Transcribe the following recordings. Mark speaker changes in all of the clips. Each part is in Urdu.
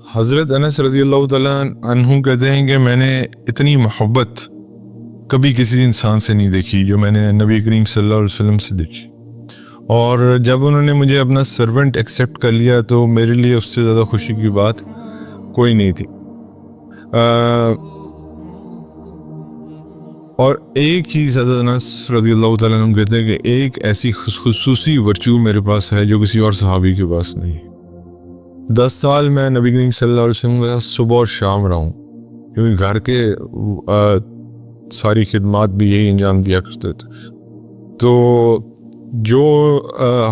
Speaker 1: حضرت انس رضی اللہ تعالیٰ عنہ کہتے ہیں کہ میں نے اتنی محبت کبھی کسی انسان سے نہیں دیکھی جو میں نے نبی کریم صلی اللہ علیہ وسلم سے دیکھی، اور جب انہوں نے مجھے اپنا سرونٹ ایکسیپٹ کر لیا تو میرے لیے اس سے زیادہ خوشی کی بات کوئی نہیں تھی۔ اور ایک ہی حضرت انس رضی اللہ تعالیٰ عنہ کہتے ہیں کہ ایک ایسی خصوصی ورچو میرے پاس ہے جو کسی اور صحابی کے پاس نہیں۔ 10 سال میں نبی کریم صلی اللہ علیہ وسلم کے ساتھ صبح اور شام رہا ہوں، کیونکہ گھر کے ساری خدمات بھی یہی انجام دیا کرتے تھے۔ تو جو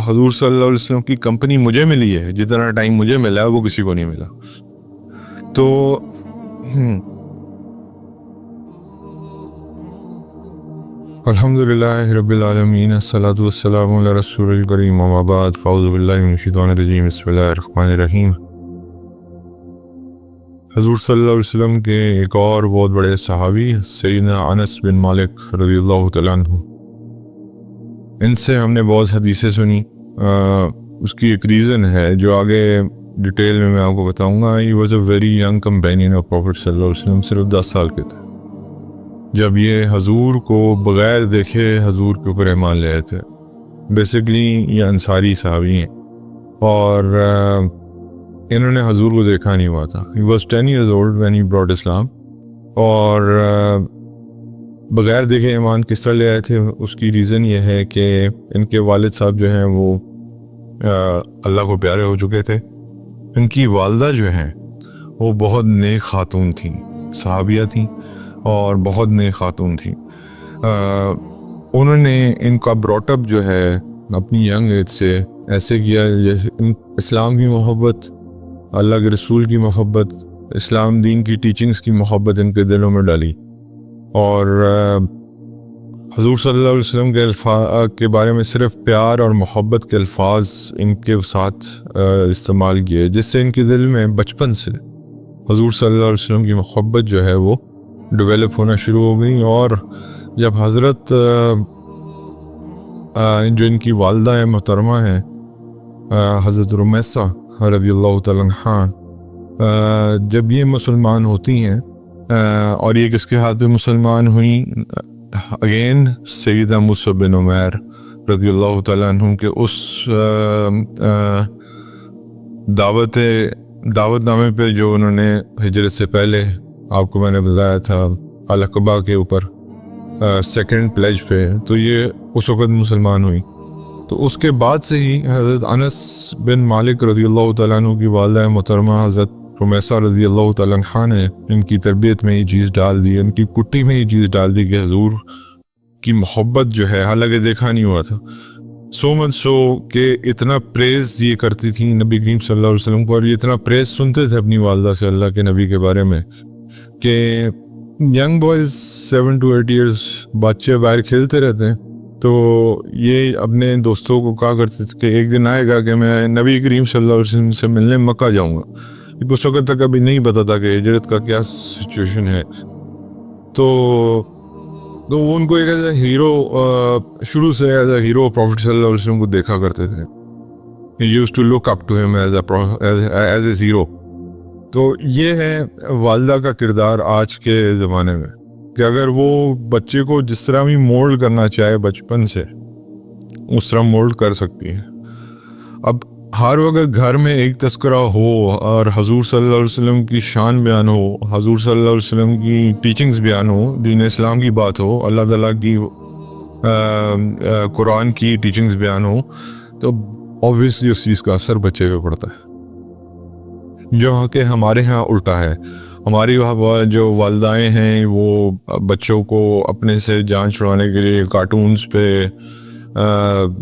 Speaker 1: حضور صلی اللہ علیہ وسلم کی کمپنی مجھے ملی ہے، جتنا ٹائم مجھے ملا ہے وہ کسی کو نہیں ملا۔ تو الحمدللہ رب العالمین، الصلاۃ والسلام علی رسول الکریم، اما بعد، فاعوذ باللہ من الشیطان الرجیم، بسم اللہ الرحمن الرحیم۔ حضور صلی اللہ علیہ وسلم کے ایک اور بہت بڑے صحابی سیدنا انس بن مالک رضی اللہ تعالیٰ عنہ، ان سے ہم نے بہت حدیثیں سنی۔ اس کی ایک ریزن ہے جو آگے ڈیٹیل میں آپ کو بتاؤں گا۔ He was a very young companion of prophet صلی اللہ علیہ وسلم، صرف 10 سال کے تھے جب یہ حضور کو بغیر دیکھے حضور کے اوپر ایمان لے آئے تھے۔ بیسیکلی یہ انصاری صحابی ہیں، اور انہوں نے حضور کو دیکھا نہیں ہوا تھا۔ He was 10 years old when he brought Islam، اور بغیر دیکھے ایمان کس طرح لے آئے تھے؟ اس کی ریزن یہ ہے کہ ان کے والد صاحب جو ہیں وہ اللہ کو پیارے ہو چکے تھے۔ ان کی والدہ جو ہیں وہ بہت نیک خاتون تھیں، صحابیہ تھیں اور بہت نیک خاتون تھیں۔ انہوں نے ان کا براٹ اپ جو ہے اپنی ینگ ایج سے ایسے کیا جیسے اسلام کی محبت، اللہ کے رسول کی محبت، اسلام دین کی ٹیچنگز کی محبت ان کے دلوں میں ڈالی، اور حضور صلی اللہ علیہ وسلم کے الفاظ کے بارے میں صرف پیار اور محبت کے الفاظ ان کے ساتھ استعمال کیے، جس سے ان کے دل میں بچپن سے حضور صلی اللہ علیہ وسلم کی محبت جو ہے وہ ڈیولپ ہونا شروع ہو گئی۔ اور جب حضرت جو ان کی والدہ محترمہ ہیں حضرت رمیسہ رضی اللہ تعالیٰ عنہ، جب یہ مسلمان ہوتی ہیں اور یہ کس کے ہاتھ پہ مسلمان ہوئیں؟ اگین سیدہ مصعب بن عمیر رضی اللہ تعالیٰ عنہ کے اس دعوت نامے پہ جو انہوں نے ہجرت سے پہلے آپ کو میں نے بتایا تھا العقبہ کے اوپر سیکنڈ پلیج پہ، تو یہ اس وقت مسلمان ہوئی۔ تو اس کے بعد سے ہی حضرت انس بن مالک رضی اللہ تعالیٰ عنہ کی والدہ محترمہ حضرت رمیسہ رضی اللہ تعالیٰ عنہ نے ان کی تربیت میں یہ چیز ڈال دی، ان کی کٹی میں یہ چیز ڈال دی کہ حضور کی محبت جو ہے، حالانکہ دیکھا نہیں ہوا تھا، سو مچ سو کہ اتنا پریز یہ کرتی تھیں نبی کریم صلی اللہ علیہ وسلم کو، اور یہ اتنا پریز سنتے تھے اپنی والدہ سے اللہ کے نبی کے بارے میں کہ ینگ بوائز 7 to 8 ایئرس بچے باہر کھیلتے رہتے ہیں، تو یہ اپنے دوستوں کو کہا کرتے تھے کہ ایک دن آئے گا کہ میں نبی کریم صلی اللہ علیہ وسلم سے ملنے مکہ جاؤں گا۔ اس وقت تک ابھی نہیں پتا تھا کہ ہجرت کا کیا سچویشن ہے، تو وہ ان کو ایک ایسا ہیرو، شروع سے ایز اے ہیرو پروفیٹ صلی اللہ علیہ وسلم کو دیکھا کرتے تھے۔ He used to look up to him as a hero۔ تو یہ ہے والدہ کا کردار آج کے زمانے میں، کہ اگر وہ بچے کو جس طرح بھی مولڈ کرنا چاہے بچپن سے، اس طرح مولڈ کر سکتی ہے۔ اب ہر وقت گھر میں ایک تذکرہ ہو اور حضور صلی اللہ علیہ وسلم کی شان بیان ہو، حضور صلی اللہ علیہ وسلم کی ٹیچنگز بیان ہو، دین اسلام کی بات ہو، اللہ تعالیٰ کی قرآن کی ٹیچنگز بیان ہو، تو اوبویسلی اس چیز کا اثر بچے پہ پڑتا ہے، جو کہ ہمارے ہاں الٹا ہے۔ ہماری وہاں جو والدائیں ہیں وہ بچوں کو اپنے سے جان چھڑانے کے لیے کارٹونز پہ،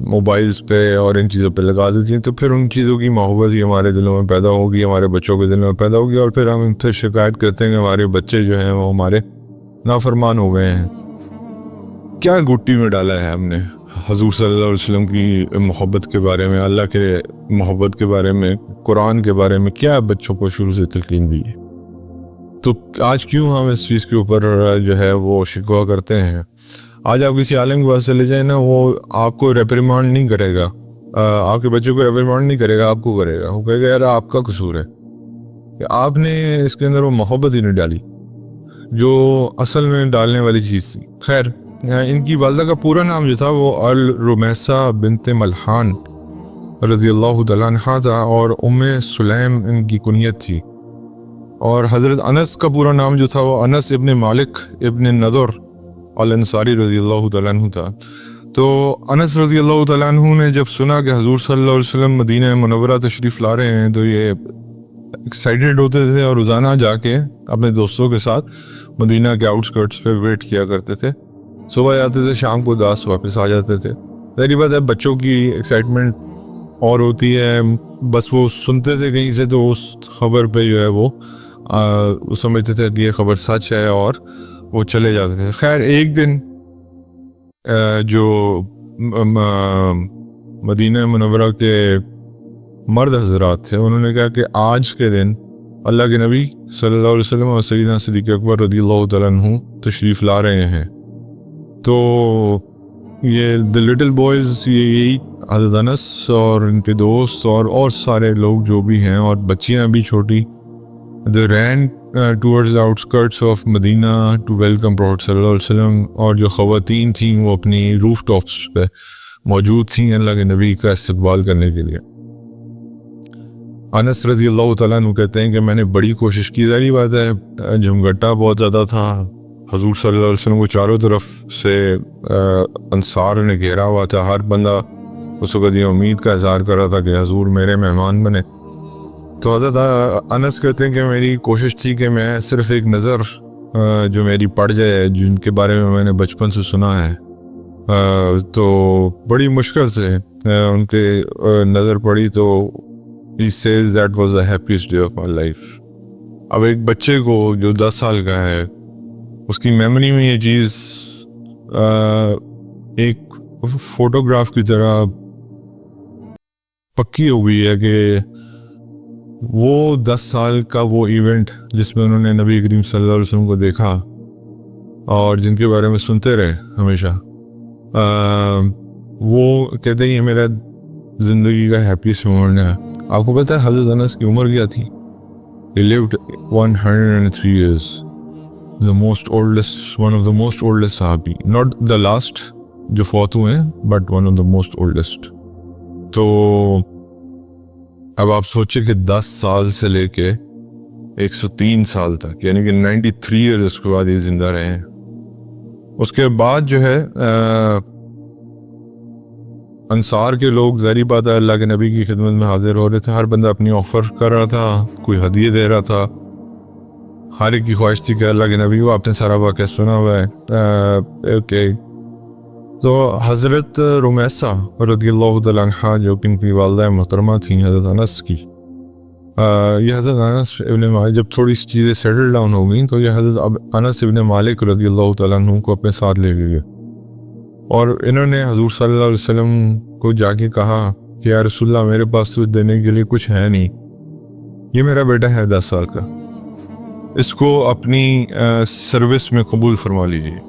Speaker 1: موبائلز پہ اور ان چیزوں پہ لگا دیتی ہیں، تو پھر ان چیزوں کی محبت ہی ہمارے دلوں میں پیدا ہوگی، ہمارے بچوں کے دلوں میں پیدا ہوگی، اور پھر ہم پھر شکایت کرتے ہیں کہ ہمارے بچے جو ہیں وہ ہمارے نافرمان ہو گئے ہیں۔ کیا گٹی میں ڈالا ہے ہم نے حضور صلی اللہ علیہ وسلم کی محبت کے بارے میں، اللہ کے محبت کے بارے میں، قرآن کے بارے میں کیا بچوں کو شروع سے تلقین دی ہے؟ تو آج کیوں ہم اس چیز کے اوپر جو ہے وہ شکوہ کرتے ہیں؟ آج آپ کسی عالم کے پاس چلے جائیں نا، وہ آپ کو ریپریمانڈ نہیں کرے گا، آپ کے بچے کو ریپریمانڈ نہیں کرے گا، آپ کو کرے گا، وہ کہے گا یار آپ کا قصور ہے، کہ آپ نے اس کے اندر وہ محبت ہی نہیں ڈالی جو اصل میں ڈالنے والی چیز تھی. خیر ان کی والدہ کا پورا نام جو تھا وہ الرمیسہ بنت ملحان رضی اللہ تعالیٰ عنہ تھا اور ام سلیم ان کی کنیت تھی. اور حضرت انس کا پورا نام جو تھا وہ انس ابن مالک ابن نضر الانصاری رضی اللہ تعالیٰ عنہ تھا. تو انس رضی اللہ تعالیٰ عنہ نے جب سنا کہ حضور صلی اللہ علیہ وسلم مدینہ منورہ تشریف لا رہے ہیں تو یہ ایکسائٹیڈ ہوتے تھے اور روزانہ جا کے اپنے دوستوں کے ساتھ مدینہ کے آؤٹسکرٹس پہ ویٹ کیا کرتے تھے. صبح جاتے تھے, شام کو داس واپس آ جاتے تھے. ظاہری بات ہے بچوں کی ایکسائٹمنٹ اور ہوتی ہے, بس وہ سنتے تھے کہیں سے تو اس خبر پہ جو ہے وہ سمجھتے تھے کہ یہ خبر سچ ہے اور وہ چلے جاتے تھے. خیر ایک دن جو مدینہ منورہ کے مرد حضرات تھے انہوں نے کہا کہ آج کے دن اللہ کے نبی صلی اللہ علیہ وسلم اور سیدنا صدیق اکبر رضی اللہ تعالیٰ عنہ تشریف لا رہے ہیں. تو یہ دی لٹل بوائز, یہی حضرت انس اور ان کے دوست اور سارے لوگ جو بھی ہیں اور بچیاں بھی چھوٹی, they ran towards the outskirts of Medina to welcome Prophet صلی اللہ علیہ وسلم. اور جو خواتین تھیں وہ اپنی روف ٹاپس پہ موجود تھیں اللہ کے نبی کا استقبال کرنے کے لیے. انس رضی اللہ تعالیٰ عنہ کہتے ہیں کہ میں نے بڑی کوشش کی. ظاہری بات ہے جھمگٹا بہت زیادہ تھا, حضور صلی اللہ علیہ وسلم کو چاروں طرف سے انصار نے گھیرا ہوا تھا. ہر بندہ اس وقت یہ امید کا اظہار کر رہا تھا کہ حضور میرے مہمان بنے. تو حضرت انس کہتے ہیں کہ میری کوشش تھی کہ میں صرف ایک نظر جو میری پڑ جائے, جن کے بارے میں نے بچپن سے سنا ہے, تو بڑی مشکل سے ان کے نظر پڑی. تو he says that was the happiest day of my life. اب ایک بچے کو جو 10 سال کا ہے اس کی میموری میں یہ چیز ایک فوٹوگراف کی طرح پکی ہو گئی ہے کہ وہ 10 سال کا وہ ایونٹ جس میں انہوں نے نبی کریم صلی اللہ علیہ وسلم کو دیکھا اور جن کے بارے میں سنتے رہے ہمیشہ, وہ کہتے ہیں یہ میرا زندگی کا ہیپیسٹ مومنٹ ہے. آپ کو پتہ ہے حضرت انس کی عمر کیا تھی؟ He lived 103 years. The most oldest, one of the most oldest صحابی, not the last جو فوت ہوئے ہیں but one of the most oldest. تو اب آپ سوچیں کہ 10 سال سے لے کے 103 سال تک, یعنی کہ 93 ایئرز اس کے بعد یہ زندہ رہے ہیں. اس کے بعد جو ہے انصار کے لوگ ظاہری بات ہے اللہ کے نبی کی خدمت میں حاضر ہو رہے تھے. ہر بندہ اپنی آفر کر رہا تھا, کوئی ہدیے دے رہا تھا. ہر ایک کی خواہش تھی کہ اللہ کے نبی کو آپ نے سارا واقعہ سنا ہوا ہے. اوکے, تو حضرت رمیسہ رضی اللہ تعالیٰ عنہ جو کہ ان کی والدہ محترمہ تھیں حضرت انس کی, یہ حضرت انس ابن مالک جب تھوڑی سی چیزیں سیٹل ڈاؤن ہو گئیں تو یہ حضرت انس ابن مالک رضی اللہ تعالیٰ عنہ کو اپنے ساتھ لے گئے اور انہوں نے حضور صلی اللہ علیہ وسلم کو جا کے کہا کہ یا رسول اللہ میرے پاس تو دینے کے لیے کچھ ہے نہیں, یہ میرا بیٹا ہے 10 سال کا, اس کو اپنی سروس میں قبول فرما لیجیے.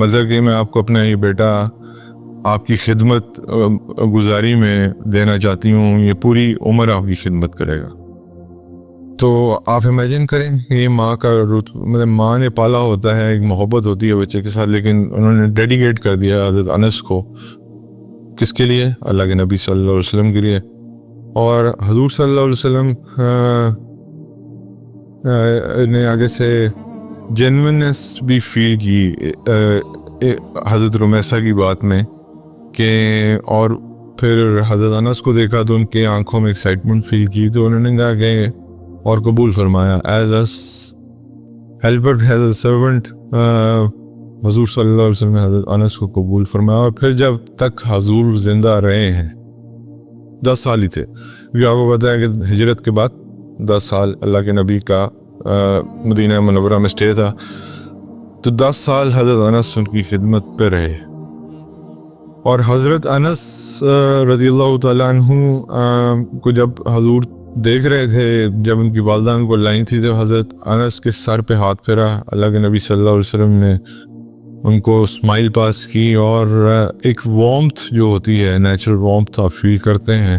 Speaker 1: مزہ کہ میں آپ کو اپنا یہ بیٹا آپ کی خدمت گزاری میں دینا چاہتی ہوں, یہ پوری عمر آپ کی خدمت کرے گا. تو آپ امیجن کریں کہ یہ ماں کا مطلب ماں نے پالا ہوتا ہے, ایک محبت ہوتی ہے بچے کے ساتھ, لیکن انہوں نے ڈیڈیکیٹ کر دیا حضرت انس کو کس کے لیے؟ اللہ کے نبی صلی اللہ علیہ وسلم کے لیے. اور حضور صلی اللہ علیہ وسلم نے آگے سے جینوئنس بھی فیل کی حضرت رمیسہ کی بات میں کہ, اور پھر حضرت انس کو دیکھا تو ان کے آنکھوں میں ایکسائٹمنٹ فیل کی, تو انہوں نے کہا کہ اور قبول فرمایا as a helper as a servant. حضور صلی اللہ علیہ وسلم نے حضرت انس کو قبول فرمایا. اور پھر جب تک حضور زندہ رہے ہیں 10 سال ہی تھے, کیونکہ آپ کو پتہ ہے کہ ہجرت کے بعد 10 سال اللہ کے نبی کا مدینہ منورہ میں اسٹے تھا, تو 10 سال حضرت انس ان کی خدمت پہ رہے. اور حضرت انس رضی اللہ تعالیٰ عنہ کو جب حضور دیکھ رہے تھے, جب ان کی والدہ ان کو لائی تھی, تو حضرت انس کے سر پہ ہاتھ پھیرا. اللہ کے نبی صلی اللہ علیہ وسلم نے ان کو اسمائل پاس کی, اور ایک وارمتھ جو ہوتی ہے نیچرل وارمتھ آپ فیل کرتے ہیں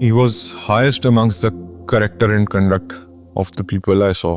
Speaker 1: he was highest amongst the character and conduct of the people I saw।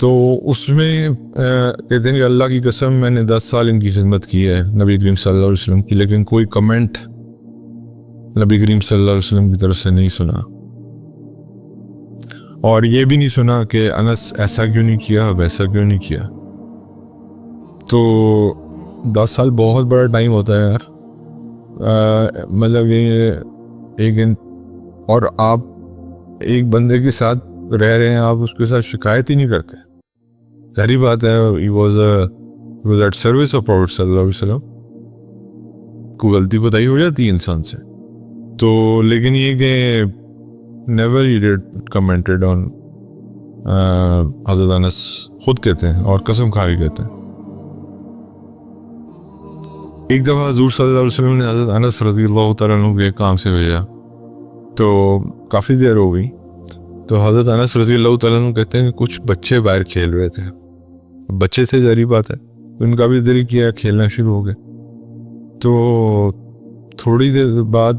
Speaker 1: تو اس میں کہتے ہیں کہ اللہ کی قسم میں نے 10 سال ان کی خدمت کی ہے نبی کریم صلی اللہ علیہ وسلم کی، لیکن کوئی کمنٹ نبی کریم صلی اللہ علیہ وسلم کی طرف سے نہیں سنا، اور یہ بھی نہیں سنا کہ انس ایسا کیوں نہیں کیا، ویسا کیوں نہیں کیا۔ تو 10 سال بہت بڑا ٹائم ہوتا ہے یار، مطلب یہ اور آپ ایک بندے کے ساتھ رہ رہے ہیں، آپ اس کے ساتھ شکایت ہی نہیں کرتے، ظاہری بات ہے he was at service of Prophet صلی اللہ علیہ وسلم، کوئی غلطی بتائی ہو جاتی ہے انسان سے تو، لیکن یہ کہ never he did commented on حضرت انس خود کہتے ہیں اور قسم کھا کے کہتے ہیں۔ ایک دفعہ حضور صلی اللہ علیہ وسلم نے حضرت انس رضی اللہ تعالیٰ عنہ کے کام سے بھیجا، تو کافی دیر ہو گئی، تو حضرت انس رضی اللہ تعالیٰ عنہ کہتے ہیں کہ کچھ بچے باہر کھیل رہے تھے، بچے سے ظاہری بات ہے ان کا بھی دل کیا کھیلنا شروع ہو گئے۔ تو تھوڑی دیر بعد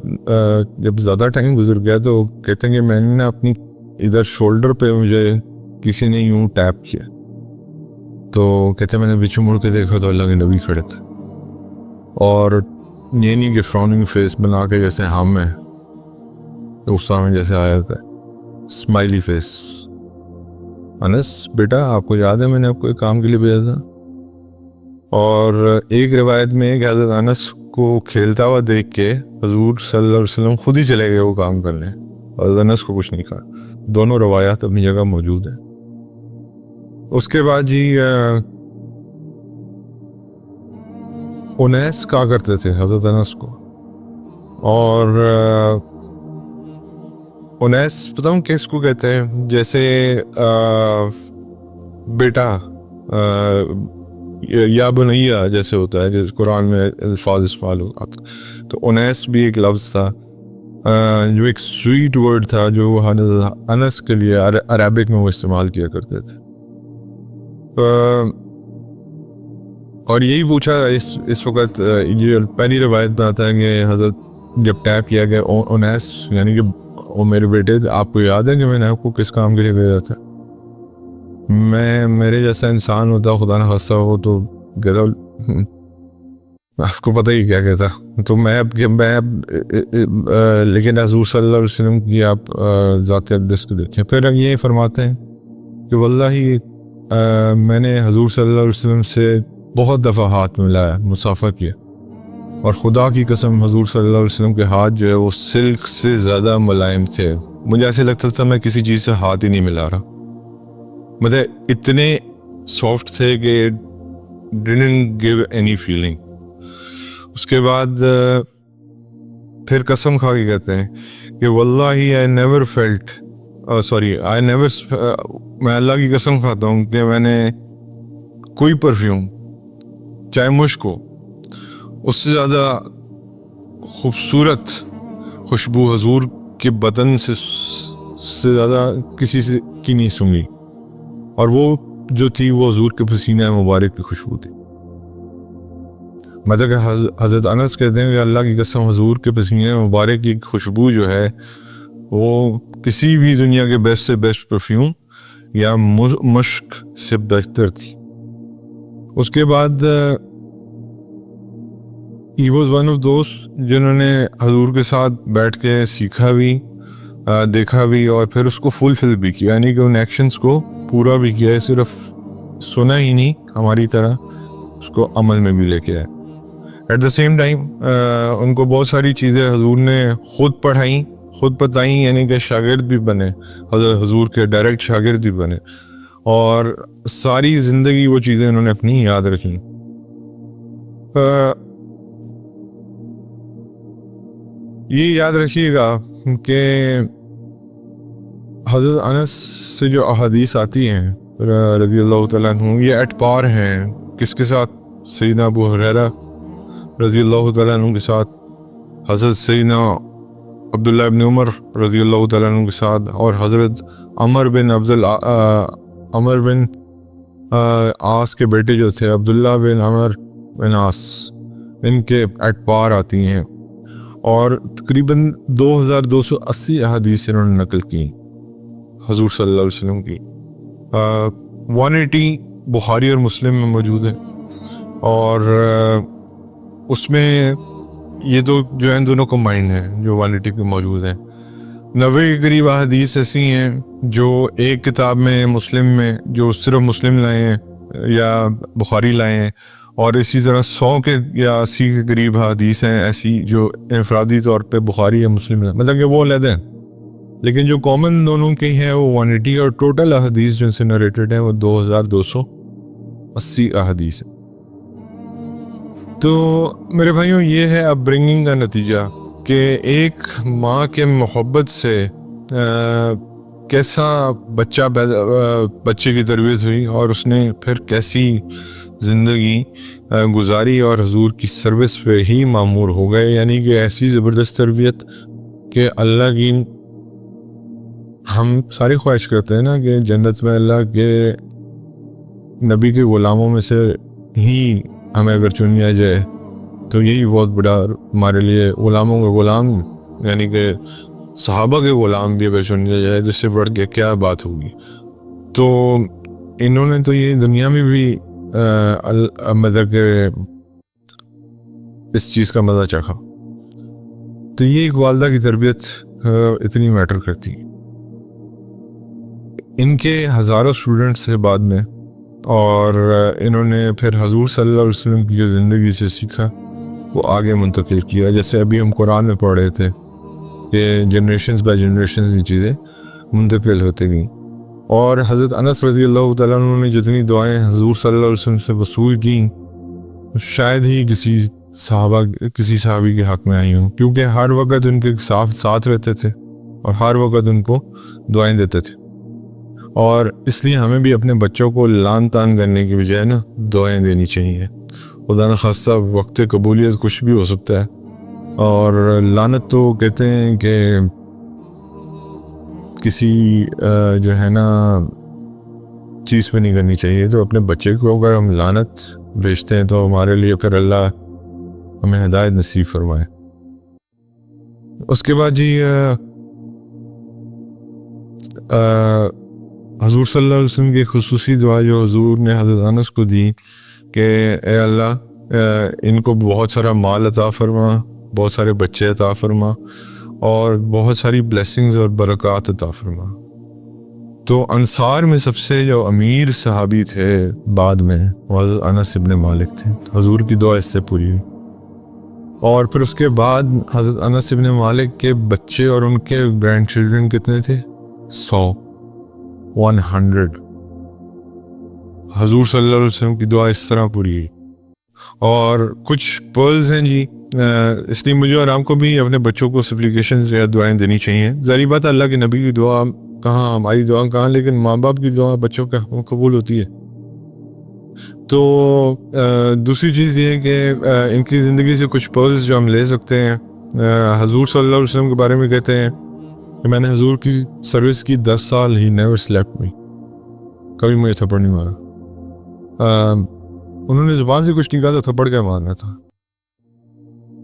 Speaker 1: جب زیادہ ٹائم گزر گیا تو کہتے ہیں کہ میں نے اپنی ادھر شولڈر پہ مجھے کسی نے یوں ٹیپ کیا، تو کہتے ہیں میں نے پیچھے مڑ کے دیکھا تو اللہ کے نبی کھڑے تھے، اور یہ نہیں کہ فروننگ فیس بنا کے جیسے ہم ہیں غصہ میں جیسے آیا تھا، اسمائلی فیس، انس بیٹا آپ کو یاد ہے میں نے آپ کو ایک کام کے لیے بھیجا تھا۔ اور ایک روایت میں کہ حضرت انس کو کھیلتا ہوا دیکھ کے حضور صلی اللہ علیہ وسلم خود ہی چلے گئے وہ کام کرنے، حضرت انس کو کچھ نہیں کہا۔ دونوں روایات اپنی جگہ موجود ہیں۔ اس کے بعد جی انیس کہا کرتے تھے حضرت انس کو، اور انیس پتہ ہوں کس کو کہتے ہیں، جیسے بیٹا یا بنیا جیسے ہوتا ہے، جیسے قرآن میں الفاظ استعمال ہوتا، تو انیس بھی ایک لفظ تھا جو ایک سویٹ ورڈ تھا جو حضرت انس کے لیے عربک میں وہ استعمال کیا کرتے تھے۔ اور یہی پوچھا اس وقت یہ پہلی روایت میں آتا ہے کہ حضرت جب ٹیپ کیا گیا انیس، یعنی کہ وہ میرے بیٹے، آپ کو یاد ہے کہ میں نے آپ کو کس کام کے لیے بھیجا تھا؟ میرے جیسا انسان ہوتا خدا نہ خواستہ ہو تو کہتا آپ کو پتہ ہی کیا کہتا، تو لیکن حضور صلی اللہ علیہ وسلم کی آپ ذات اقدس کو دیکھیں، پھر یہ فرماتے ہیں کہ واللہ میں نے حضور صلی اللہ علیہ وسلم سے بہت دفعہ ہاتھ ملایا، مصافحہ کیا، اور خدا کی قسم حضور صلی اللہ علیہ وسلم کے ہاتھ جو ہے وہ سلک سے زیادہ ملائم تھے، مجھے ایسے لگتا تھا میں کسی چیز سے ہاتھ ہی نہیں ملا رہا، مطلب اتنے سافٹ تھے کہ didn't give any feeling۔ اس کے بعد پھر قسم کھا کے کہتے ہیں کہ واللہ I never felt میں اللہ کی قسم کھاتا ہوں کہ میں نے کوئی پرفیوم چاہے مشک ہو اس سے زیادہ خوبصورت خوشبو حضور کے بدن سے زیادہ کسی سے کی نہیں سنگی، اور وہ جو تھی وہ حضور کے پسینہ مبارک کی خوشبو تھی۔ مطلب کہ حضرت انس کہتے ہیں کہ اللہ کی قسم حضور کے پسینہ مبارک کی خوشبو جو ہے وہ کسی بھی دنیا کے بیسٹ سے بیسٹ پرفیوم یا مشک سے بہتر تھی۔ اس کے بعد he was one of those جنہوں نے حضور کے ساتھ بیٹھ کے سیکھا بھی، دیکھا بھی، اور پھر اس کو فلفل بھی کیا، یعنی کہ ان ایکشنز کو پورا بھی کیا ہے، صرف سنا ہی نہیں ہماری طرح، اس کو عمل میں بھی لے کے آئے۔ ایٹ دا سیم ٹائم ان کو بہت ساری چیزیں حضور نے خود پڑھائیں، خود بتائیں، یعنی کہ شاگرد بھی بنے، حضور کے ڈائریکٹ شاگرد بھی بنے، اور ساری زندگی وہ چیزیں انہوں نے اپنی یاد رکھیں۔ یہ یاد رکھیے گا کہ حضرت انس سے جو احادیث آتی ہیں رضی اللہ تعالیٰ عنہ، یہ ایٹ پار ہیں کس کے ساتھ؟ سیدنا ابو ہریرہ رضی اللہ تعالیٰ عنہ کے ساتھ، حضرت سیدنا عبداللہ ابن عمر رضی اللہ تعالیٰ عنہ کے ساتھ، اور حضرت عمر بن عاص کے بیٹے جو تھے عبداللہ بن عمر بن عاص، ان کے ایٹ پار آتی ہیں، اور تقریباً 2280 احادیث انہوں نے نقل کی حضور صلی اللہ علیہ وسلم کی۔ 180 بخاری اور مسلم میں موجود ہے، اور اس میں یہ تو جو ہیں دونوں کمبائنڈ ہیں جو 180 پہ موجود ہیں۔ 90 کے قریب احادیث ایسی ہیں جو ایک کتاب میں، مسلم میں، جو صرف مسلم لائے ہیں یا بخاری لائے ہیں، اور اسی طرح 100 کے یا 80 کے قریب حدیث ہیں ایسی جو انفرادی طور پہ بخاری یا مسلم ہیں، مطلب کہ وہ علیحدہ ہیں، لیکن جو کامن دونوں کی ہیں وہ 180، اور ٹوٹل احادیث جو ان سے نریٹڈ ہیں وہ 2280 احادیث ہیں۔ تو میرے بھائیوں، یہ ہے اپ برنگنگ کا نتیجہ کہ ایک ماں کے محبت سے کیسا بچے کی تربیت ہوئی، اور اس نے پھر کیسی زندگی گزاری اور حضور کی سروس پہ ہی معمور ہو گئے، یعنی کہ ایسی زبردست تربیت کہ اللہ کی ہم ساری خواہش کرتے ہیں نا کہ جنت میں اللہ کے نبی کے غلاموں میں سے ہی ہمیں اگر چن لیا جائے تو یہی بہت بڑا ہمارے لیے، غلاموں کے غلام یعنی کہ صحابہ کے غلام بھی اگر چن لیا جائے تو اس سے بڑھ کے کیا بات ہوگی۔ تو انہوں نے تو یہ دنیا میں بھی مطلب کہ اس چیز کا مزہ چکھا، تو یہ ایک والدہ کی تربیت اتنی میٹر کرتی۔ ان کے ہزاروں اسٹوڈنٹس تھے بعد میں، اور انہوں نے پھر حضور صلی اللہ علیہ وسلم کی جو زندگی سے سیکھا وہ آگے منتقل کیا، جیسے ابھی ہم قرآن میں پڑھ رہے تھے کہ جنریشنز بائی جنریشنز یہ چیزیں منتقل ہوتے گئیں۔ اور حضرت انس رضی اللہ تعالیٰ عنہ نے جتنی دعائیں حضور صلی اللہ علیہ وسلم سے وصول کیں شاید ہی کسی صحابی کے حق میں آئی ہوں، کیونکہ ہر وقت ان کے ساتھ رہتے تھے اور ہر وقت ان کو دعائیں دیتے تھے۔ اور اس لیے ہمیں بھی اپنے بچوں کو لان تان کرنے کی بجائے نا دعائیں دینی چاہیے۔ خدا نخواستہ وقت قبولیت کچھ بھی ہو سکتا ہے، اور لعنت تو کہتے ہیں کہ کسی جو ہے نا چیز پہ نہیں کرنی چاہیے، تو اپنے بچے کو اگر ہم لعنت بھیجتے ہیں تو ہمارے لیے پھر اللہ ہمیں ہدایت نصیب فرمائے۔ اس کے بعد جی حضور صلی اللہ علیہ وسلم کی خصوصی دعا جو حضور نے حضرت انس کو دی کہ اے اللہ ان کو بہت سارا مال عطا فرما، بہت سارے بچے عطا فرما، اور بہت ساری بلیسنگز اور برکات عطا فرما۔ تو انصار میں سب سے جو امیر صحابی تھے بعد میں وہ حضرت انس ابن مالک تھے، حضور کی دعا اس سے پوری ہوئی۔ اور پھر اس کے بعد حضرت انس ابن مالک کے بچے اور ان کے گرینڈ چلڈرن کتنے تھے؟ 100 حضور صلی اللہ علیہ وسلم کی دعا اس طرح پوری ہوئی۔ اور کچھ پرلز ہیں جی، اس لیے مجھے اور آپ کو بھی اپنے بچوں کو سپلیکیشنز یا دعائیں دینی چاہیے۔ ظاہری بات ہے اللہ کے نبی کی دعا کہاں، ہماری دعا کہاں، لیکن ماں باپ کی دعا بچوں کے حق میں قبول ہوتی ہے۔ تو دوسری چیز یہ ہے کہ ان کی زندگی سے کچھ پرلز جو ہم لے سکتے ہیں۔ حضور صلی اللہ علیہ وسلم کے بارے میں کہتے ہیں کہ میں نے حضور کی سروس کی 10 سال، ہی نیور سلیپٹ می، کبھی مجھے تھپڑ نہیں مارا۔ انہوں نے زبان سے کچھ نہیں کہا تھا، تھپڑ کیا مارنا تھا۔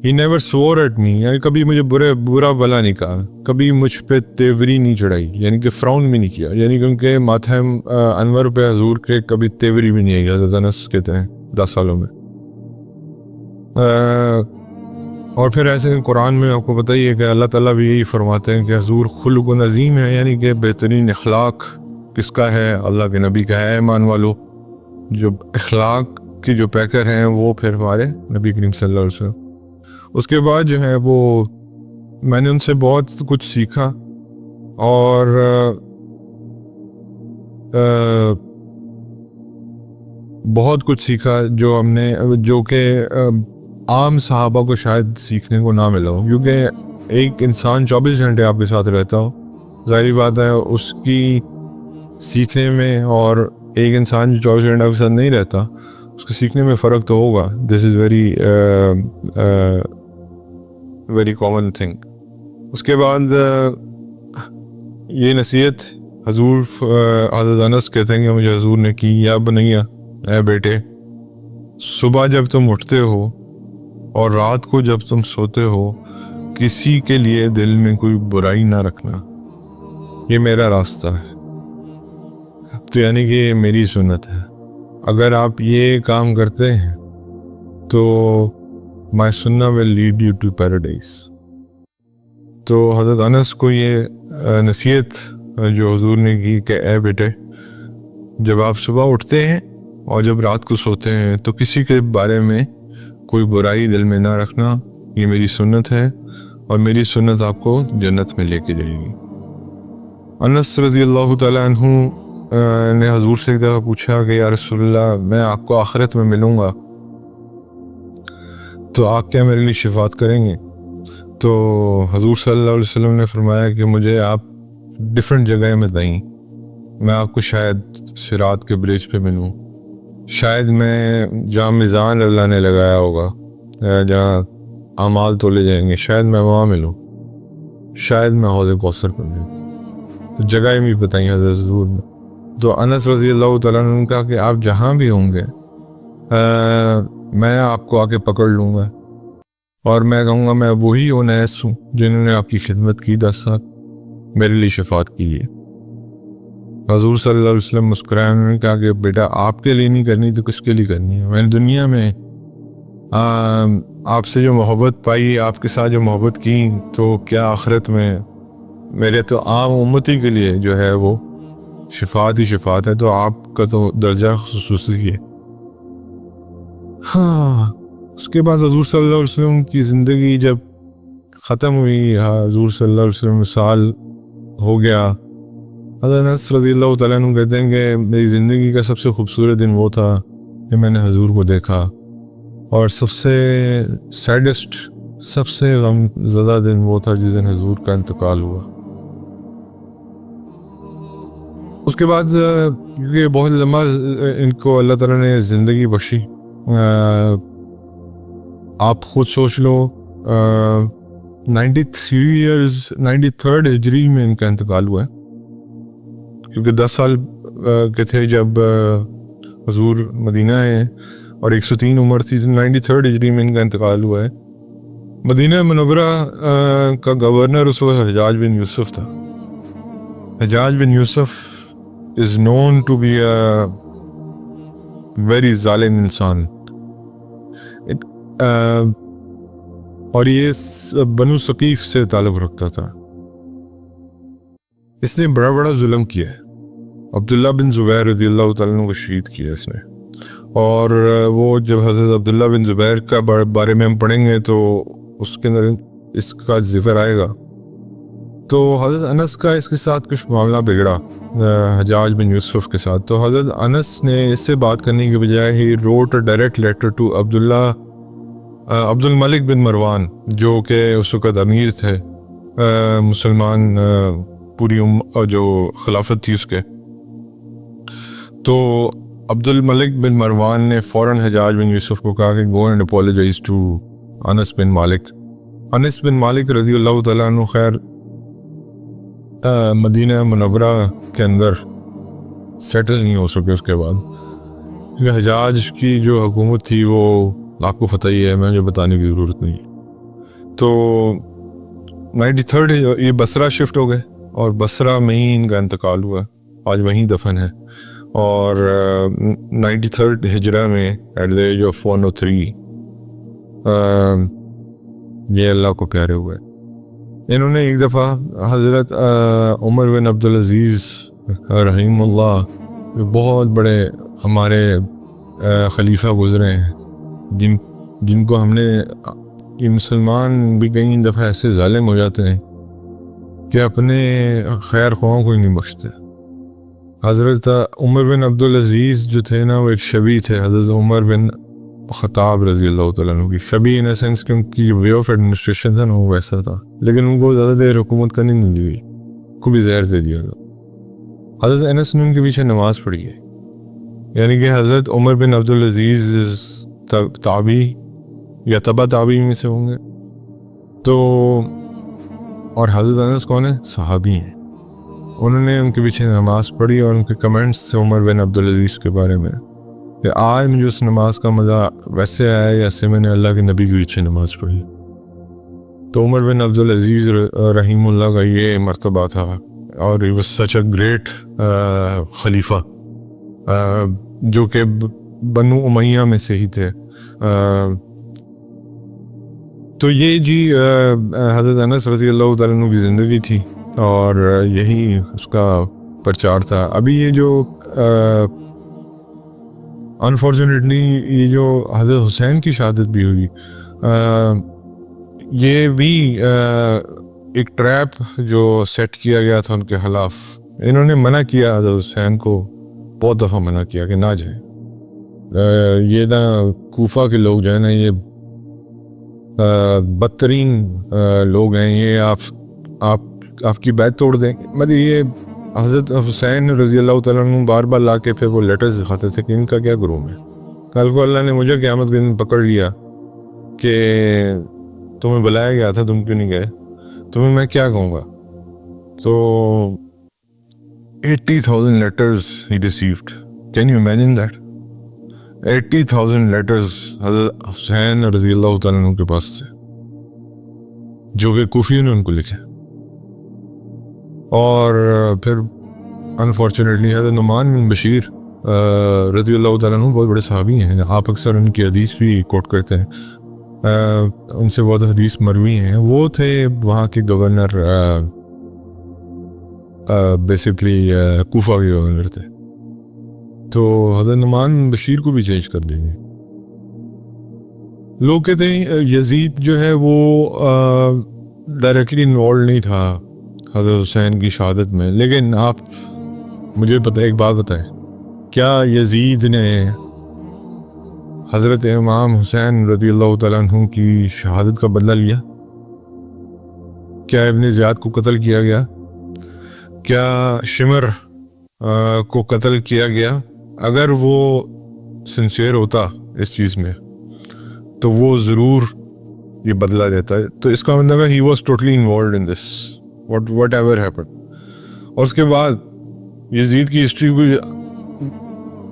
Speaker 1: ہی نیور سور ایٹ می، یعنی کبھی مجھے برا بلا نہیں کہا، کبھی مجھ پہ تیوری نہیں چڑھائی، یعنی کہ فراؤن بھی نہیں کیا، یعنی کہ ان کے ماتھے انور پہ حضور کے کبھی تیوری بھی نہیں آئی، حضرت انس کہتے ہیں 10 سالوں میں۔ اور پھر ایسے قرآن میں آپ کو پتہ ہی ہے کہ اللہ تعالیٰ بھی یہی فرماتے ہیں کہ حضور خلق عظیم ہے، یعنی کہ بہترین اخلاق کس کا ہے؟ اللہ کے نبی کا ہے۔ ایمان والو، جو اخلاق کی جو پیکر ہیں وہ پھر ہمارے نبی کریم صلی اللہ علیہ وسلم۔ اس کے بعد جو ہے وہ میں نے ان سے بہت کچھ سیکھا، اور بہت کچھ سیکھا جو ہم نے، جو کہ عام صحابہ کو شاید سیکھنے کو نہ ملا ہو، کیونکہ ایک انسان 24 گھنٹے آپ کے ساتھ رہتا ہو، ظاہری بات ہے اس کی سیکھنے میں، اور ایک انسان جو 24 گھنٹے آپ کے ساتھ نہیں رہتا اس کے سیکھنے میں فرق تو ہوگا۔ دس از ویری کامن تھنگ۔ اس کے بعد یہ نصیحت حضور حضرت انس کہتے ہیں کہ مجھے حضور نے کی، یا بنیا اے بیٹے، صبح جب تم اٹھتے ہو اور رات کو جب تم سوتے ہو کسی کے لیے دل میں کوئی برائی نہ رکھنا، یہ میرا راستہ ہے۔ تو یعنی کہ یہ میری سنت ہے، اگر آپ یہ کام کرتے ہیں تو مائی سنہ will lead you to paradise. تو حضرت انس کو یہ نصیحت جو حضور نے کی کہ اے بیٹے، جب آپ صبح اٹھتے ہیں اور جب رات کو سوتے ہیں تو کسی کے بارے میں کوئی برائی دل میں نہ رکھنا، یہ میری سنت ہے اور میری سنت آپ کو جنت میں لے کے جائے گی۔ انس رضی اللہ تعالیٰ عنہ نے حضور سے ایک دفعہ پوچھا کہ یا رسول اللہ، میں آپ کو آخرت میں ملوں گا تو آپ کیا میرے لیے شفاعت کریں گے؟ تو حضور صلی اللہ علیہ وسلم نے فرمایا کہ مجھے آپ ڈیفرنٹ جگہ میں دائیں، میں آپ کو شاید صراط کے برج پہ ملوں، شاید میں جہاں میزان اللہ نے لگایا ہوگا، جہاں اعمال تولے جائیں گے، شاید میں وہاں ملوں، شاید میں حوض کوثر پہ ملوں۔ تو جگہیں بھی بتائیں حضرت حضور نے۔ تو انس رضی اللہ تعالیٰ عنہ نے کہا کہ آپ جہاں بھی ہوں گے میں آپ کو آ کے پکڑ لوں گا اور میں کہوں گا میں وہی انیس ہوں جنہوں نے آپ کی خدمت کی 10 سال، میرے لیے شفاعت کیجیے۔ حضور صلی اللہ علیہ وسلم مسکرائے، انہوں نے کہا کہ بیٹا آپ کے لیے نہیں کرنی تو کس کے لیے کرنی ہے؟ میں نے دنیا میں آپ سے جو محبت پائی، آپ کے ساتھ جو محبت کی، تو کیا آخرت میں میرے تو عام امتی کے لیے جو ہے وہ شفاعت ہی شفاعت ہے، تو آپ کا تو درجہ خصوصی ہے۔ ہاں، اس کے بعد حضور صلی اللہ علیہ وسلم کی زندگی جب ختم ہوئی، حضور صلی اللہ علیہ وسلم سال ہو گیا، حضرت انس رضی اللہ تعالیٰ عنہ کہتے ہیں کہ میری زندگی کا سب سے خوبصورت دن وہ تھا کہ میں نے حضور کو دیکھا، اور سب سے سیڈسٹ، سب سے غم زدہ دن وہ تھا جس دن حضور کا انتقال ہوا۔ اس کے بعد کیونکہ بہت لمبا ان کو اللہ تعالیٰ نے زندگی بخشی، آپ خود سوچ لو 93 ہجری میں ان کا انتقال ہوا ہے، کیونکہ 10 سال کے تھے جب حضور مدینہ آئے اور 103 عمر تھی، 93 ہجری میں ان کا انتقال ہوا ہے۔ مدینہ منورہ کا گورنر اس وقت حجاج بن یوسف تھا۔ حجاج بن یوسف is known to be a very ظالم انسان، اور یہ بنو ثقیف سے تعلق رکھتا تھا۔ اس نے بڑا بڑا ظلم کیا ہے، عبداللہ بن زبیر رضی اللہ تعالیٰ عنہ کو شہید کیا اس نے، اور وہ جب حضرت عبداللہ بن زبیر کا بارے میں ہم پڑھیں گے تو اس کے اندر اس کا ذکر آئے گا۔ تو حضرت انس کا اس کے ساتھ کچھ معاملہ بگڑا حجاج بن یوسف کے ساتھ، تو حضرت انس نے اس سے بات کرنے کے بجائے he wrote a direct letter to عبد الملک بن مروان، جو کہ اس وقت امیر تھے مسلمان پوری جو خلافت تھی اس کے۔ تو عبد الملک بن مروان نے فوراً حجاج بن یوسف کو کہا کہ گو اینڈ اپولوجائز ٹو انس بن مالک۔ انس بن مالک رضی اللہ تعالیٰ عنہ خیر مدینہ منورہ کے اندر سیٹل نہیں ہو سکے اس کے بعد، کیونکہ حجاج کی جو حکومت تھی وہ آپ کو پتہ ہی ہے، میں جو بتانے کی ضرورت نہیں ہے۔ تو 93 یہ بصرہ شفٹ ہو گئے اور بصرہ میں ہی ان کا انتقال ہوا، آج وہیں دفن ہے، اور 93 ہجرہ میں ایٹ دا ایج آف 103 یہ اللہ کو پیارے ہوئے۔ انہوں نے ایک دفعہ حضرت عمر بن عبدالعزیز رحیم اللہ، بہت بڑے ہمارے خلیفہ گزرے ہیں، جن کو ہم نے، یہ مسلمان بھی کئی دفعہ ایسے ظالم ہو جاتے ہیں کہ اپنے خیر خواہوں کو ہی نہیں بخشتے۔ حضرت عمر بن عبدالعزیز جو تھے نا، وہ ایک شبی تھے حضرت عمر بن خطاب رضی اللہ تعالیٰ عنہ کی، شبی ان سینس کہ ان کی وے آف ایڈمنسٹریشن تھا نا وہ ویسا تھا، لیکن ان کو زیادہ دیر حکومت کرنے نہیں دی گئی، کو بھی زہر دے دیا تھا۔ حضرت انس نے ان کے پیچھے نماز پڑھی ہے، یعنی کہ حضرت عمر بن عبدالعزیز تابعی یا تبع تابعی میں سے ہوں گے، تو اور حضرت انس کون ہے؟ صحابی ہیں۔ انہوں نے ان کے پیچھے نماز پڑھی اور ان کے کمنٹس سے عمر بن عبدالعزیز کے بارے میں کہ آج مجھے اس نماز کا مزہ ویسے آیا جیسے میں نے اللہ کے نبی کے پیچھے نماز پڑھی۔ تو عمر بن عبدالعزیز رحیم اللہ کا یہ مرتبہ تھا اور he was such a great خلیفہ جو کہ بنو امیہ میں سے ہی تھے. تو یہ جی حضرت انس رضی اللہ تعالیٰ عنہ کی زندگی تھی اور یہی اس کا پرچار تھا. ابھی یہ جو انفارچونیٹلی یہ جو حضرت حسین کی شہادت بھی ہوئی، یہ بھی ایک ٹریپ جو سیٹ کیا گیا تھا ان کے خلاف. انہوں نے منع کیا حضرت حسین کو، بہت دفعہ منع کیا کہ نہ جائیں. یہ نا کوفہ کے لوگ جو ہیں نا یہ بدترین لوگ ہیں، یہ آپ کی بیعت توڑ دیں. مطلب یہ حضرت حسین رضی اللہ تعالیٰ عنہ بار بار لا کے پھر وہ لیٹرز دکھاتے تھے کہ ان کا کیا گروہ ہے. کل کو اللہ نے مجھے قیامت کے دن پکڑ لیا کہ تمہیں بلایا گیا تھا تم کیوں نہیں گئے، تمہیں میں کیا کہوں گا. تو 80,000 letters he received. Can you imagine that? 80,000 letters حضرت حسین رضی اللہ تعالیٰ عنہ کے پاس سے، جو کہ کوفیوں نے ان کو لکھے. اور پھر انفارچونیٹلی حضرت نعمان بن بشیر رضی اللہ تعالیٰ عنہ بہت بڑے صحابی ہیں، آپ اکثر ان کی حدیث بھی کوٹ کرتے ہیں، ان سے بہت حدیث مروی ہیں. وہ تھے وہاں کے گورنر، بیسکلی کوفہ کے گورنر تھے. تو حضرت نعمان بشیر کو بھی چینج کر دیں گے. لوگ کہتے ہیں یزید جو ہے وہ ڈائریکٹلی انوالو نہیں تھا حضرت حسین کی شہادت میں، لیکن آپ مجھے ایک بات بتائیں، کیا یزید نے حضرت امام حسین رضی اللہ تعالیٰ عنہ کی شہادت کا بدلہ لیا؟ کیا ابن زیاد کو قتل کیا گیا؟ کیا شمر کو قتل کیا گیا؟ اگر وہ سنسیئر ہوتا اس چیز میں تو وہ ضرور یہ بدلہ لیتا ہے. تو اس کا مطلب ہے he was totally involved in this whatever happened. اور اس کے بعد یزید کی ہسٹری کو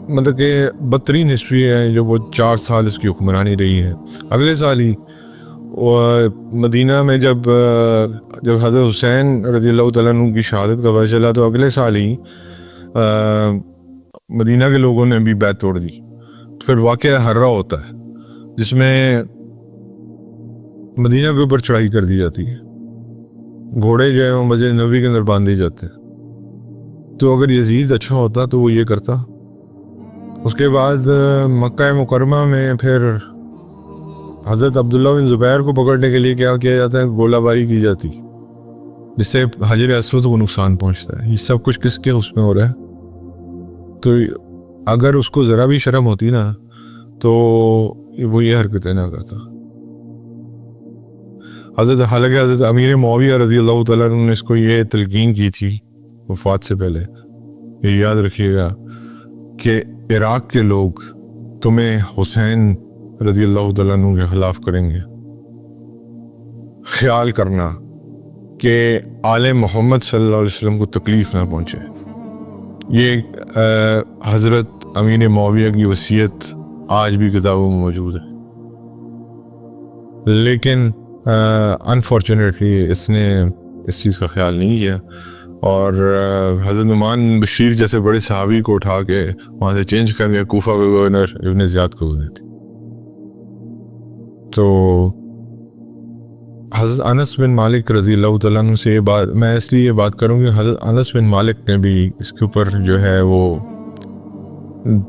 Speaker 1: مطلب کہ بدترین ہسٹری ہے، جو وہ 4 سال اس کی حکمرانی رہی ہے. اگلے سال ہی مدینہ میں جب حضرت حسین رضی اللہ تعالیٰ عنہ کی شہادت کا پتہ چلا تو اگلے سال ہی مدینہ کے لوگوں نے بھی بیعت توڑ دی. پھر واقعہ ہررا ہوتا ہے جس میں مدینہ کے اوپر چڑھائی کر دی جاتی ہے، گھوڑے جو ہیں وہ مسجد نبوی کے اندر باندھ دیے جاتے ہیں. تو اگر یزید اچھا ہوتا تو وہ یہ کرتا. اس کے بعد مکہ مکرمہ میں پھر حضرت عبداللہ بن زبیر کو پکڑنے کے لیے کیا کیا جاتا ہے؟ گولہ باری کی جاتی، جس سے حجر اسود کو نقصان پہنچتا ہے. یہ سب کچھ کس کے اس میں ہو رہا ہے؟ تو اگر اس کو ذرا بھی شرم ہوتی نا تو وہ یہ حرکتیں نہ کرتا. حالانکہ حضرت امیر معاویہ رضی اللہ تعالیٰ عنہ نے اس کو یہ تلقین کی تھی وفات سے پہلے، یہ یاد رکھیے گا کہ عراق کے لوگ تمہیں حسین رضی اللہ تعالیٰ عنہ کے خلاف کریں گے. خیال کرنا کہ آل محمد صلی اللہ علیہ وسلم کو تکلیف نہ پہنچے. یہ حضرت امیر معاویہ کی وصیت آج بھی کتابوں میں موجود ہے، لیکن انفارچونیٹلی اس نے اس چیز کا خیال نہیں کیا اور حضرت نعمان بشیر جیسے بڑے صحابی کو اٹھا کے وہاں سے چینج کر کے کوفہ کے گورنر ابن زیاد کو بنے تھے. تو حضرت انس بن مالک رضی اللہ تعالیٰ عنہ سے یہ بات میں اس لیے یہ بات کروں کہ حضرت انس بن مالک نے بھی اس کے اوپر جو ہے وہ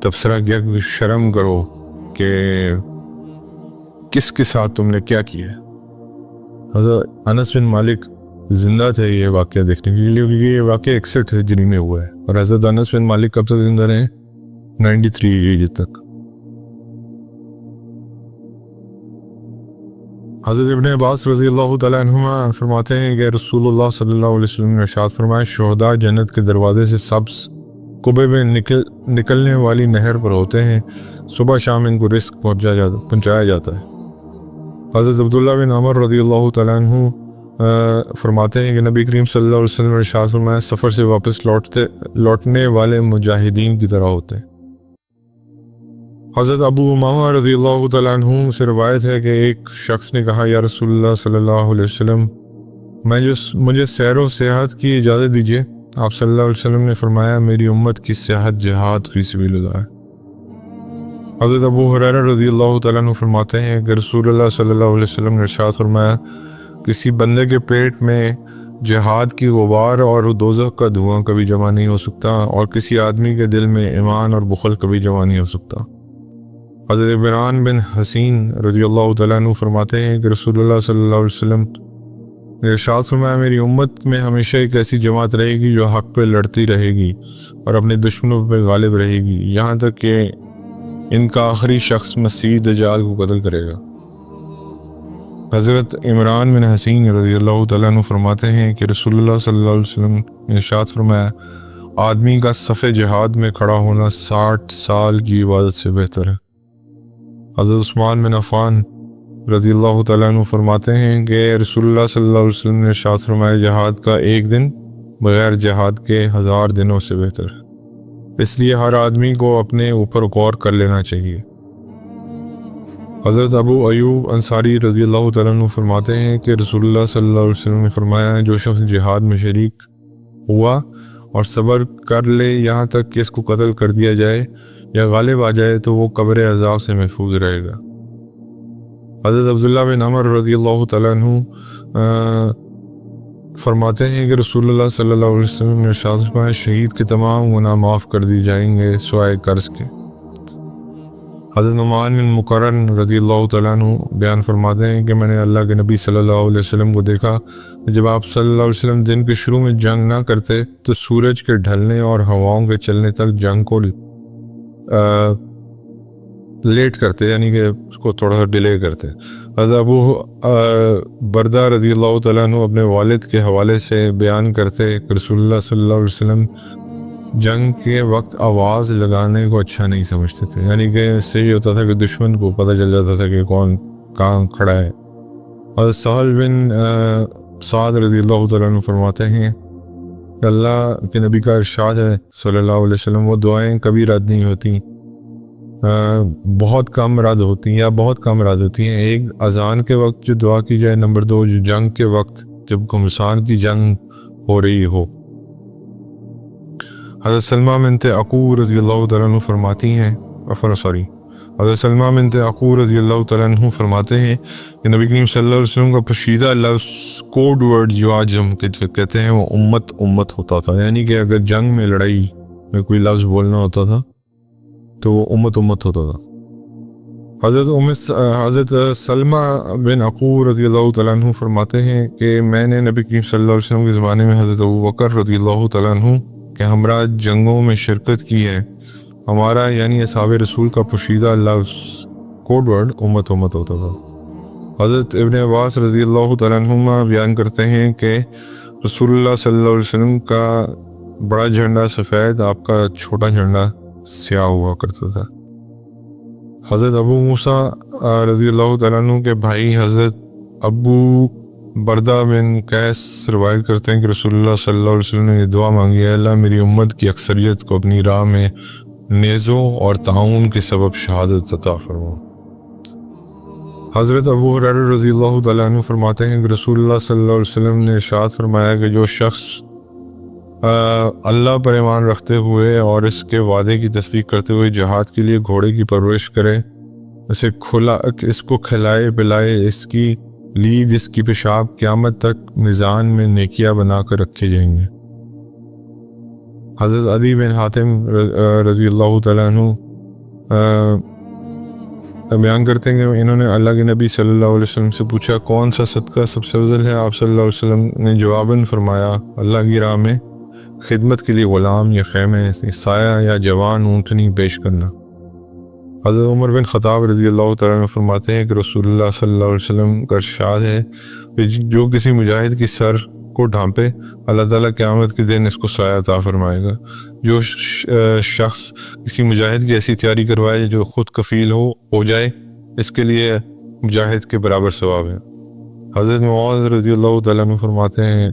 Speaker 1: تبصرہ کیا کہ شرم کرو کہ کس کے ساتھ تم نے کیا کیا. حضرت انس بن مالک زندہ تھے یہ واقعہ دیکھنے کے لیے، کیونکہ یہ واقعہ 61 ہجری میں ہوا ہے اور حضرت انس بن مالک کب تک زندہ رہے؟ 93 ایج تک. حضرت ابن عباس رضی اللہ تعالیٰ عنہما فرماتے ہیں کہ رسول اللہ صلی اللہ علیہ وسلم نے ارشاد فرمایا، شہداء جنت کے دروازے سے سبز کعبے میں نکلنے والی نہر پر ہوتے ہیں، صبح شام ان کو رزق پہنچایا جاتا ہے. حضرت عبداللہ بن عمر رضی اللہ تعالیٰ عنہ فرماتے ہیں کہ نبی کریم صلی اللہ علیہ وسلم نے ارشاد فرمایا، سفر سے واپس لوٹنے والے مجاہدین کی طرح ہوتے ہیں. حضرت ابو امامہ رضی اللہ تعالیٰ عنہ سے روایت ہے کہ ایک شخص نے کہا، یا رسول اللہ صلی اللہ علیہ وسلم، مجھے سیر و سیاحت کی اجازت دیجیے. آپ صلی اللہ علیہ وسلم نے فرمایا میری امت کی صحت جہاد فی سبیل اللہ ہے۔ حضرت ابو ہریرہ رضی اللہ تعالیٰ عنہ فرماتے ہیں کہ رسول اللہ صلی اللہ علیہ وسلم نے ارشاد فرمایا کسی بندے کے پیٹ میں جہاد کی غبار اور دوزخ کا دھواں کبھی جمع نہیں ہو سکتا، اور کسی آدمی کے دل میں ایمان اور بخل کبھی جمع نہیں ہو سکتا۔ حضرت عمران بن حسین رضی اللہ تعالیٰ عنہ فرماتے ہیں کہ رسول اللہ صلی اللہ علیہ وسلم نے ارشاد فرمایا میری امت میں ہمیشہ ایک ایسی جماعت رہے گی جو حق پہ لڑتی رہے گی اور اپنے دشمنوں پہ غالب رہے گی، یہاں تک کہ ان کا آخری شخص مسیح دجال کو قتل کرے گا۔ حضرت عمران بن حسین رضی اللہ تعالیٰ عنہ فرماتے ہیں کہ رسول اللہ صلی اللہ علیہ وسلم نے ارشاد فرمایا آدمی کا صف جہاد میں کھڑا ہونا 60 سال کی عبادت سے بہتر ہے۔ حضرت عثمان بن عفان رضی اللہ تعالیٰ عنہ فرماتے ہیں کہ رسول اللہ صلی اللہ علیہ وسلم نے ارشاد فرمایا جہاد کا ایک دن بغیر جہاد کے 1000 دنوں سے بہتر ہے، اس لیے ہر آدمی کو اپنے اوپر غور کر لینا چاہیے۔ حضرت ابو ایوب انصاری رضی اللہ تعالیٰ عنہ فرماتے ہیں کہ رسول اللہ صلی اللہ علیہ وسلم نے فرمایا جو شخص جہاد میں شریک ہوا اور صبر کر لے یہاں تک کہ اس کو قتل کر دیا جائے یا غالب آ جائے تو وہ قبر عذاب سے محفوظ رہے گا۔ حضرت عبداللہ بن عمر رضی اللہ تعالیٰ عنہ فرماتے ہیں کہ رسول اللہ صلی اللہ علیہ وسلم نے ارشاد فرمایا شہید کے تمام گناہ معاف کر دی جائیں گے سوائے قرض کے۔ حضرت نعمان بن مقرن رضی اللہ تعالیٰ عنہ بیان فرماتے ہیں کہ میں نے اللہ کے نبی صلی اللہ علیہ وسلم کو دیکھا جب آپ صلی اللہ علیہ وسلم دن کے شروع میں جنگ نہ کرتے تو سورج کے ڈھلنے اور ہواؤں کے چلنے تک جنگ کو لیٹ کرتے، یعنی کہ اس کو تھوڑا سا ڈیلے کرتے۔ حضرت ابو بردہ رضی اللہ تعالیٰ عنہ اپنے والد کے حوالے سے بیان کرتے کہ رسول اللہ صلی اللہ علیہ وسلم جنگ کے وقت آواز لگانے کو اچھا نہیں سمجھتے تھے، یعنی کہ اس سے یہ ہوتا تھا کہ دشمن کو پتہ چل جاتا تھا کہ کون کہاں کھڑا ہے۔ اور سہل بن سعد رضی اللہ تعالیٰ عنہ فرماتے ہیں کہ اللہ کے نبی کا ارشاد ہے صلی اللہ علیہ وسلم وہ دعائیں کبھی رد نہیں ہوتی، بہت کم رد ہوتی ہیں یا بہت کم رد ہوتی ہیں۔ ایک اذان کے وقت جو دعا کی جائے، نمبر 2 جو جنگ کے وقت جب گھمسان کی جنگ ہو رہی ہو۔ حضرت سلمہ بنت عقور رضی اللہ تعالیٰ عنہ فرماتی ہیں حضرت سلمہ بنت عقور رضی اللہ تعالیٰ عنہ فرماتے ہیں کہ نبی کریم صلی اللہ علیہ وسلم کا پوشیدہ لفظ کوڈ ورڈ جو آج ہم کہتے ہیں وہ امت امت ہوتا تھا، یعنی کہ اگر جنگ میں لڑائی میں کوئی لفظ بولنا ہوتا تھا تو وہ امت امت ہوتا تھا۔ حضرت سلمہ بن عقور رضی اللہ تعالیٰ عنہ فرماتے ہیں کہ میں نے نبی کریم صلی اللہ علیہ وسلم کے زمانے میں حضرت ابوبکر رضی اللہ تعالیٰ عنہ کے ہمراہ جنگوں میں شرکت کی ہے، ہمارا یعنی اصحاب رسول کا پوشیدہ لفظ کوڈ ورڈ امت امت ہوتا تھا۔ حضرت ابن عباس رضی اللہ تعالیٰ عنہما بیان کرتے ہیں کہ رسول اللہ صلی اللہ علیہ وسلم کا بڑا جھنڈا سفید، آپ کا چھوٹا جھنڈا سیاہ ہوا کرتا تھا۔ حضرت ابو موسیٰ رضی اللہ تعالیٰ عنہ کے بھائی حضرت ابو بردہ بن قیس روایت کرتے ہیں کہ رسول اللہ صلی اللہ علیہ وسلم نے یہ دعا مانگی ہے اللہ میری امت کی اکثریت کو اپنی راہ میں نیزوں اور تعاون کے سبب شہادت عطا فرما۔ حضرت ابو ہریرہ رضی اللہ تعالیٰ عنہ فرماتے ہیں کہ رسول اللہ صلی اللہ علیہ وسلم نے ارشاد فرمایا کہ جو شخص اللہ پر ایمان رکھتے ہوئے اور اس کے وعدے کی تصدیق کرتے ہوئے جہاد کے لیے گھوڑے کی پرورش کرے، اس کو کھلائے پلائے، اس کی لید اس کی پیشاب قیامت تک میزان میں نیکیاں بنا کر رکھے جائیں گے۔ حضرت عدی بن حاتم رضی اللہ تعالیٰ عنہ بیان کرتے ہیں کہ انہوں نے اللہ کے نبی صلی اللہ علیہ وسلم سے پوچھا کون سا صدقہ سب سے افضل ہے؟ آپ صلی اللہ علیہ وسلم نے جواباً فرمایا اللہ کی راہ میں خدمت کے لیے غلام یا خیمے سایہ یا جوان اونٹنی پیش کرنا۔ حضرت عمر بن خطاب رضی اللہ تعالیٰ عنہ فرماتے ہیں کہ رسول اللہ صلی اللہ علیہ وسلم کا ارشاد ہے کہ جو کسی مجاہد کی سر کو ڈھانپے اللہ تعالیٰ قیامت کے دن اس کو سایہ عطا فرمائے گا۔ جو شخص کسی مجاہد کی ایسی تیاری کروائے جو خود کفیل ہو جائے اس کے لیے مجاہد کے برابر ثواب ہے۔ حضرت معاذ رضی اللہ تعالیٰ عنہ فرماتے ہیں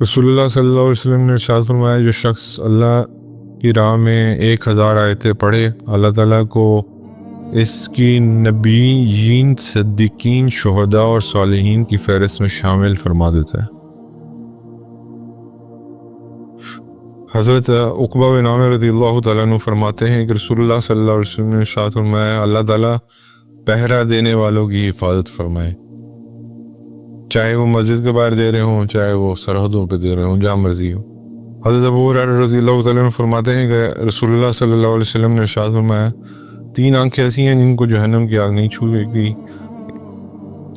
Speaker 1: رسول اللہ صلی اللہ علیہ وسلم نے ارشاد فرمایا جو شخص اللہ کی راہ میں 1000 آیتیں پڑھے اللہ تعالیٰ کو اس کی نبیین، صدیقین، شہداء اور صالحین کی فہرست میں شامل فرما دیتا ہے۔ حضرت عقبہ بن عامر رضی اللہ تعالیٰ عنہ فرماتے ہیں کہ رسول اللہ صلی اللہ علیہ وسلم نے ارشاد فرمایا اللہ تعالیٰ پہرا دینے والوں کی حفاظت فرمائے، چاہے وہ مسجد کے باہر دے رہے ہوں، چاہے وہ سرحدوں پہ دے رہے ہوں، جہاں مرضی ہو۔ حضرت ابو ہریرہ رضی اللہ تعالیٰ عنہ فرماتے ہیں کہ رسول اللہ صلی اللہ علیہ وسلم نے ارشاد فرمایا 3 آنکھیں ایسی ہیں جن کو جہنم کی آگ نہیں چھوئے گی۔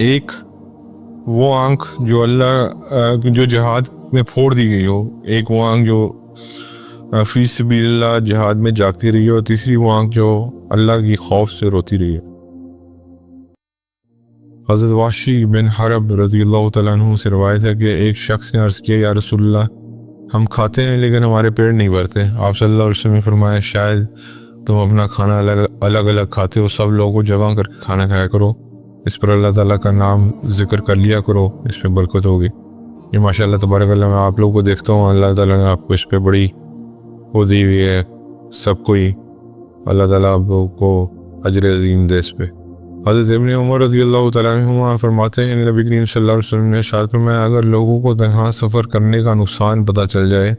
Speaker 1: ایک وہ آنکھ جو جہاد میں پھوڑ دی گئی ہو، ایک وہ آنکھ جو فی سبیل اللہ جہاد میں جاگتی رہی ہے، اور تیسری وہ آنکھ جو اللہ کی خوف سے روتی رہی ہے۔ حضرت وحشی بن حرب رضی اللہ تعالیٰ عنہ سے روایت ہے کہ ایک شخص نے عرض کیا یا رسول اللہ ہم کھاتے ہیں لیکن ہمارے پیٹ نہیں بھرتے۔ آپ صلی اللہ علیہ وسلم نے فرمایا شاید تم اپنا کھانا الگ الگ کھاتے ہو، سب لوگوں کو جمع کر کے کھانا کھایا کرو، اس پر اللہ تعالیٰ کا نام ذکر کر لیا کرو، اس میں برکت ہوگی۔ یہ ماشاءاللہ تبارک اللہ میں آپ لوگوں کو دیکھتا ہوں، اللہ تعالیٰ نے آپ کو اس پہ بڑی وہ دی ہوئی ہے، سب کوئی اللہ تعالیٰ آپ لوگوں کو اجر عظیم دے اس پہ۔ حضرت ابن عمر رضی اللہ تعالیٰ عنہ فرماتے ہیں کہ نبی کریم صلی اللہ علیہ وسلم نے ارشاد فرمایا اگر لوگوں کو تنہا سفر کرنے کا نقصان پتہ چل جائے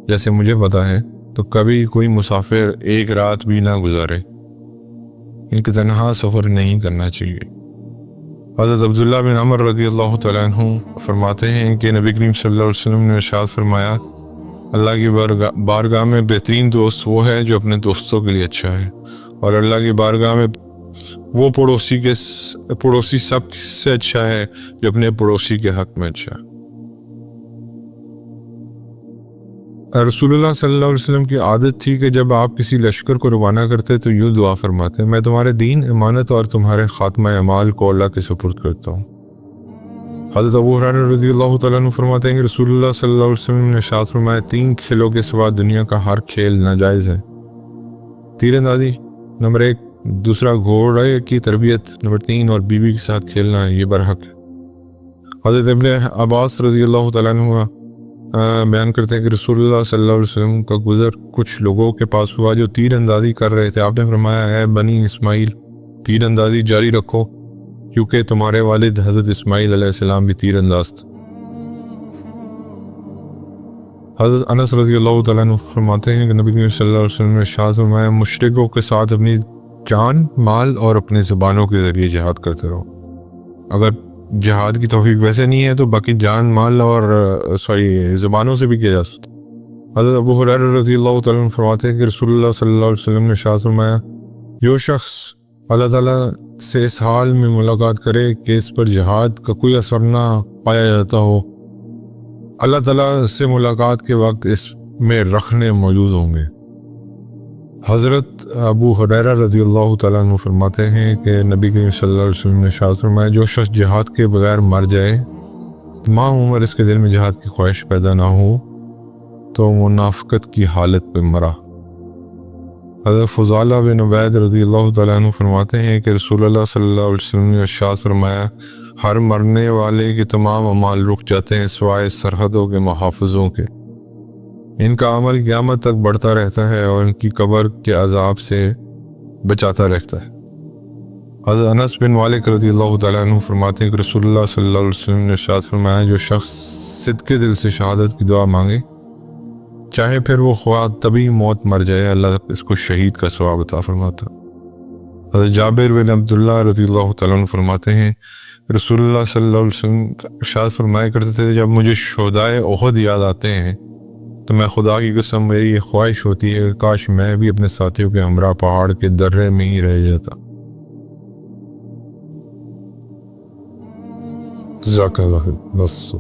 Speaker 1: جیسے مجھے پتہ ہے تو کبھی کوئی مسافر ایک رات بھی نہ گزارے، ان کے تنہا سفر نہیں کرنا چاہیے۔ حضرت عبداللہ بن عمر رضی اللہ تعالیٰ عنہ فرماتے ہیں کہ نبی کریم صلی اللہ علیہ وسلم نے ارشاد فرمایا اللہ کی بارگاہ میں بہترین دوست وہ ہے جو اپنے دوستوں کے لیے اچھا ہے، اور اللہ کی بارگاہ میں وہ پڑوسی سب سے اچھا ہے جو اپنے پڑوسی کے حق میں اچھا ہے۔ رسول اللہ صلی اللہ علیہ وسلم کی عادت تھی کہ جب آپ کسی لشکر کو روانہ کرتے تو یوں دعا فرماتے میں تمہارے دین، امانت اور تمہارے خاتمہ اعمال کو اللہ کے سپرد کرتا ہوں۔ حضرت ابو ہریرہ رضی اللہ تعالیٰ عنہ فرماتے ہیں کہ رسول اللہ صلی اللہ علیہ وسلم نے ارشاد فرمایا 3 کھیلوں کے سوا دنیا کا ہر کھیل ناجائز ہے۔ تیر اندازی نمبر 1، دوسرا گھوڑے کی تربیت نمبر 3، اور بیوی کے ساتھ کھیلنا یہ برحق ہے۔ حضرت ابن عباس رضی اللہ تعالیٰ عنہ بیان کرتے ہیں کہ رسول اللہ صلی اللہ علیہ وسلم کا گزر کچھ لوگوں کے پاس ہوا جو تیر اندازی کر رہے تھے۔ آپ نے فرمایا اے بنی اسماعیل تیر اندازی جاری رکھو کیونکہ تمہارے والد حضرت اسماعیل علیہ السلام بھی تیر انداز تھے۔ حضرت انس رضی اللہ تعالیٰ عنہ فرماتے ہیں کہ نبی صلی اللہ علیہ وسلم نے ارشاد فرمایا مشرکوں کے ساتھ اپنی جان، مال اور اپنے زبانوں کے ذریعے جہاد کرتے رہو۔ اگر جہاد کی توفیق ویسے نہیں ہے تو باقی جان، مال اور زبانوں سے بھی کیا جا سکتا۔ حضرت ابو ہریرہ رضی اللہ تعالیٰ عنہ فرماتے ہیں کہ رسول اللہ صلی اللہ علیہ وسلم نے ارشاد فرمایا جو شخص اللہ تعالیٰ سے اس حال میں ملاقات کرے کہ اس پر جہاد کا کوئی اثر نہ پایا جاتا ہو، اللہ تعالیٰ سے ملاقات کے وقت اس میں رکھنے موجود ہوں گے۔ حضرت ابو ہریرہ رضی اللہ تعالیٰ عنہ فرماتے ہیں کہ نبی کریم صلی اللہ علیہ وسلم نے ارشاد فرمایا جو شخص جہاد کے بغیر مر جائے، تمام عمر اس کے دل میں جہاد کی خواہش پیدا نہ ہو تو منافقت کی حالت پہ مرا۔ حضرت فضالہ بن عبید رضی اللہ تعالیٰ عنہ فرماتے ہیں کہ رسول اللہ صلی اللہ علیہ وسلم نے ارشاد فرمایا ہر مرنے والے کے تمام اعمال رک جاتے ہیں سوائے سرحدوں کے محافظوں کے، ان کا عمل قیامت تک بڑھتا رہتا ہے اور ان کی قبر کے عذاب سے بچاتا رہتا ہے۔ حضرت انس بن مالک رضی اللہ تعالیٰ عنہ فرماتے ہیں کہ رسول اللہ صلی اللہ علیہ وسلم نے ارشاد فرمایا جو شخص صدقے دل سے شہادت کی دعا مانگے چاہے پھر وہ خواہ تبھی موت مر جائے، اللہ اس کو شہید کا ثواب عطا فرماتا۔ حضرت جابر بن عبداللہ رضی اللہ تعالیٰ عنہ فرماتے ہیں رسول اللہ صلی اللہ علیہ وسلم ارشاد فرمایا کرتے تھے جب مجھے شہدائے احد یاد آتے ہیں تو میں خدا کی قسم میری یہ خواہش ہوتی ہے کہ کاش میں بھی اپنے ساتھیوں کے ہمراہ پہاڑ کے درے میں ہی رہ جاتا۔ جزاک اللہ خیر۔ بس